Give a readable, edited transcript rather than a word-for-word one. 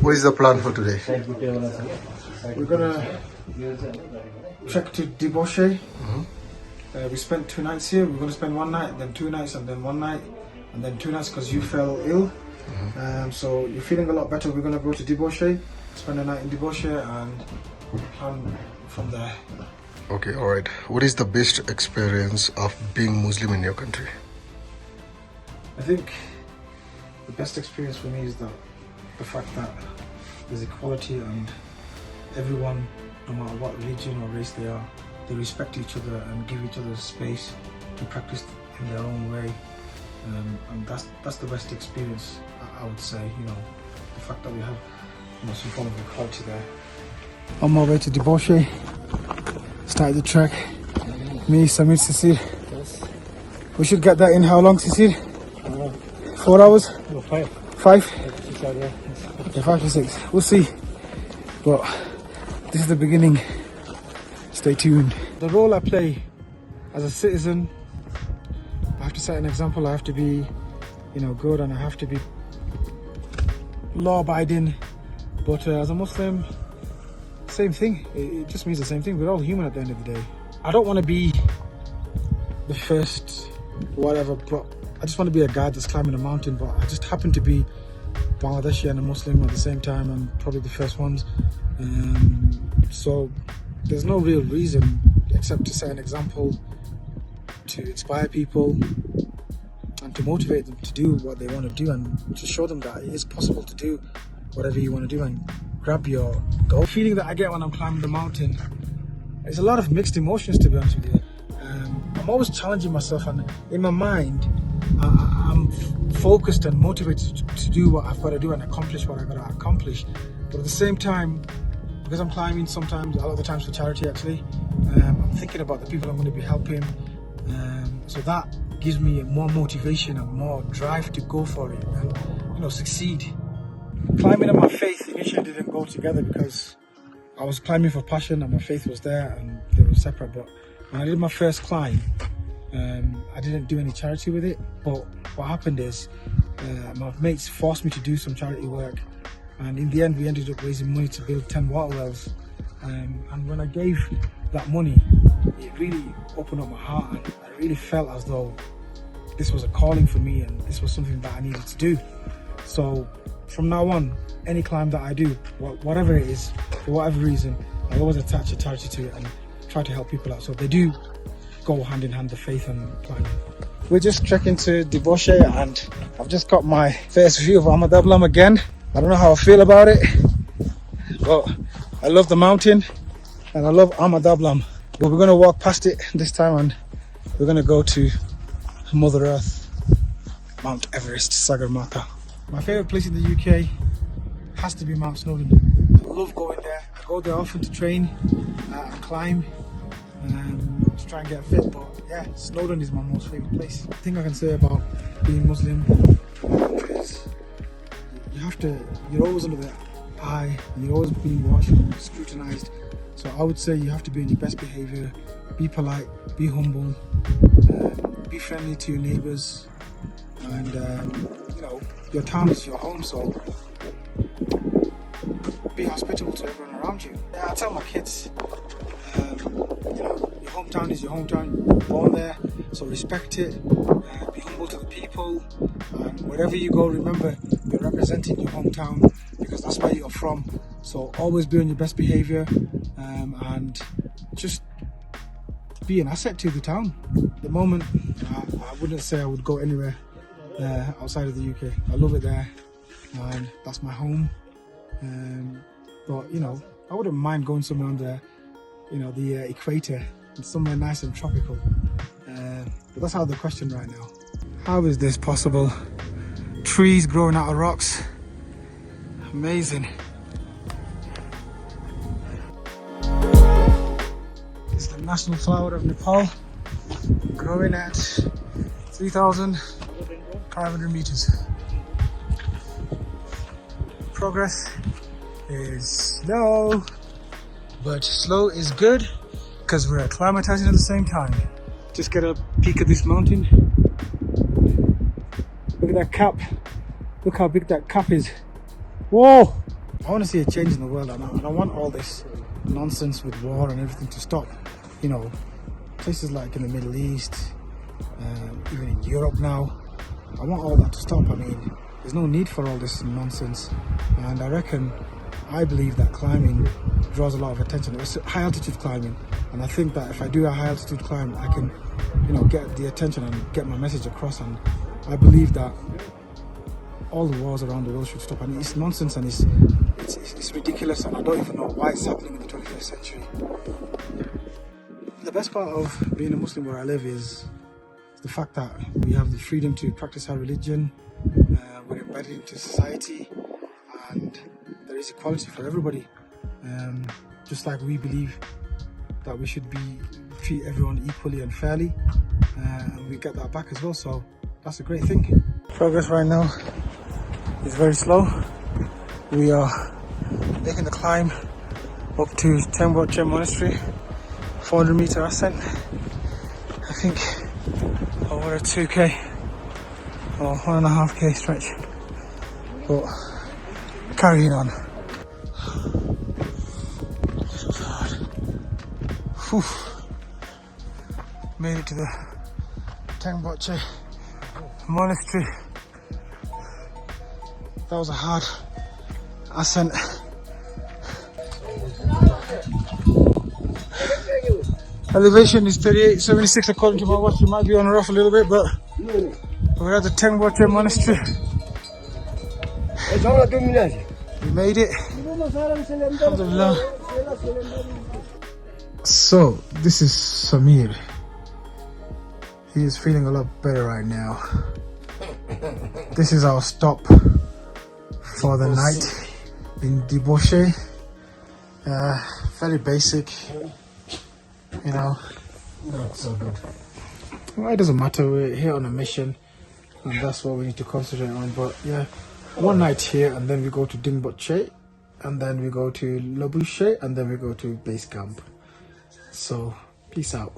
What is the plan for today? We're gonna trek to Debauche. We spent 2 nights here. We're gonna spend 1 night, then 2 nights, and then 1 night, and then 2 nights because you fell ill. So you're feeling a lot better. We're gonna go to Debauche, spend a night in Debauche, and plan from there. Okay, all right. What is the best experience of being Muslim in your country? I think the best experience for me is that the fact that there's equality and everyone, no matter what religion or race they are, they respect each other and give each other space to practice in their own way. And that's the best experience, I would say. You know, the fact that we have, you know, some form of equality there. On my way to Debauche, started the trek. Me, Samir, Sisir. We should get that in how long, Sisir? 4 hours? No, 5. 5? Yeah. 5 to 6. We'll see. But this is the beginning. Stay tuned. The role I play as a citizen, I have to set an example. I have to be, you know, good, and I have to be law-abiding. But as a Muslim, same thing. It just means the same thing. We're all human at the end of the day. I don't want to be the first whatever, but I just want to be a guy that's climbing a mountain. But I just happen to be Bangladeshi and a Muslim at the same time, and probably the first ones. So there's no real reason except to set an example, to inspire people and to motivate them to do what they want to do, and to show them that it is possible to do whatever you want to do and grab your goal. The feeling that I get when I'm climbing the mountain, it's a lot of mixed emotions, to be honest with you. I'm always challenging myself, and in my mind I'm focused and motivated to do what I've got to do and accomplish what I've got to accomplish. But at the same time, because I'm climbing sometimes, a lot of the times for charity actually, I'm thinking about the people I'm going to be helping. So that gives me more motivation and more drive to go for it and, you know, succeed. Climbing and my faith initially didn't go together because I was climbing for passion and my faith was there and they were separate. But when I did my first climb, I didn't do any charity with it. But what happened is my mates forced me to do some charity work, and in the end we ended up raising money to build 10 water wells. And when I gave that money, it really opened up my heart, and I really felt as though this was a calling for me and this was something that I needed to do. So from now on, any climb that I do, whatever it is, for whatever reason, I always attach a charity to it and try to help people out. So they do go hand in hand, the faith and climbing. We're just trekking to Debauche, and I've just got my first view of Ahmedablam again. I don't know how I feel about it, but I love the mountain and I love Ahmedablam. But we're going to walk past it this time, and we're going to go to Mother Earth, Mount Everest, Sagarmatha. My favourite place in the UK has to be Mount Snowdon. I love going there. I go there often to train and climb, to try and get fit. But yeah, Snowdon is my most favourite place. The thing I can say about being Muslim is you're always under the eye, and you're always being watched and scrutinised. So I would say you have to be in your best behaviour, be polite, be humble, be friendly to your neighbours, and you know, your town is your home, so be hospitable to everyone around you. Yeah, I tell my kids, you know, your hometown is your hometown. You were born there, so respect it. Be humble to the people, and wherever you go, remember you're representing your hometown because that's where you're from. So always be on your best behaviour, and just be an asset to the town. At the moment, I wouldn't say I would go anywhere outside of the UK. I love it there, and that's my home. But you know, I wouldn't mind going somewhere on the equator, somewhere nice and tropical. But that's out of the question right now. How is this possible? Trees growing out of rocks. Amazing. It's the national flower of Nepal, growing at 3,500 meters. Progress is slow, but slow is good because we're acclimatizing at the same time. Just get a peek at this mountain. Look at that cap. Look how big that cap is. Whoa! I want to see a change in the world, and I want all this nonsense with war and everything to stop. You know, places like in the Middle East, even in Europe now, I want all that to stop. I mean, there's no need for all this nonsense, and I believe that climbing draws a lot of attention. It's high altitude climbing, and I think that if I do a high altitude climb, I can, you know, get the attention and get my message across. And I believe that all the wars around the world should stop. And it's nonsense, and it's ridiculous, and I don't even know why it's happening in the 21st century. The best part of being a Muslim where I live is the fact that we have the freedom to practice our religion, we're embedded into society, and there is equality for everybody. Just like we believe that we should treat everyone equally and fairly, and we get that back as well, so that's a great thing. Progress right now is very slow. We are making the climb up to Tengboche Monastery, 400 meter ascent. I think over a 2k or 1.5k stretch, but carrying on. This was hard. Whew. Made it to the Tengboche Monastery. That was a hard ascent. Elevation is 38.76 according to my watch. It might be on and off a little bit, but we're at the Tengboche Monastery. We made it. Alhamdulillah. So this is Samir. He is feeling a lot better right now. This is our stop for the night in Diboshe. Very basic, you know. Not so good. Well, it doesn't matter. We're here on a mission, and that's what we need to concentrate on. But yeah, one night here, and then we go to Dingboche, and then we go to Labushe, and then we go to base camp. So peace out.